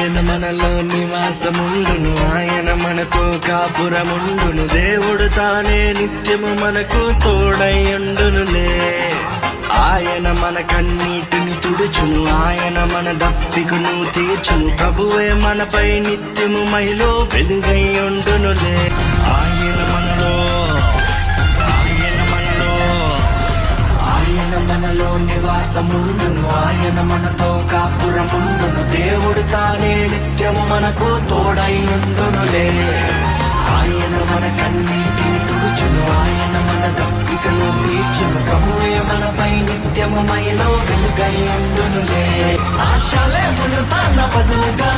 ఆయన మనలో నివాసముండును, ఆయన మనతో కాపురముండును. దేవుడు తానే నిత్యము మనకు తోడైయుండునులే. ఆయన మన కన్నీటిని తుడుచును, ఆయన మన దప్పికను తీర్చును. ప్రభువే మనపై నిత్యము మహిలో వెలుగై ఉండునులే. ఆయన మనలో నివాసముండును, ఆయన మనతో కాపురముండును. దేవుడు తానే నిత్యము మనకు తోడై ఉండునులే. ఆయన మన కన్నీటిని తుడుచును, ఆయన మన దప్పికను తీర్చును. ప్రభువే మనపై నిత్యము మహిలో వెలుగై ఉండునులే. ఆశలే తన బదులుగా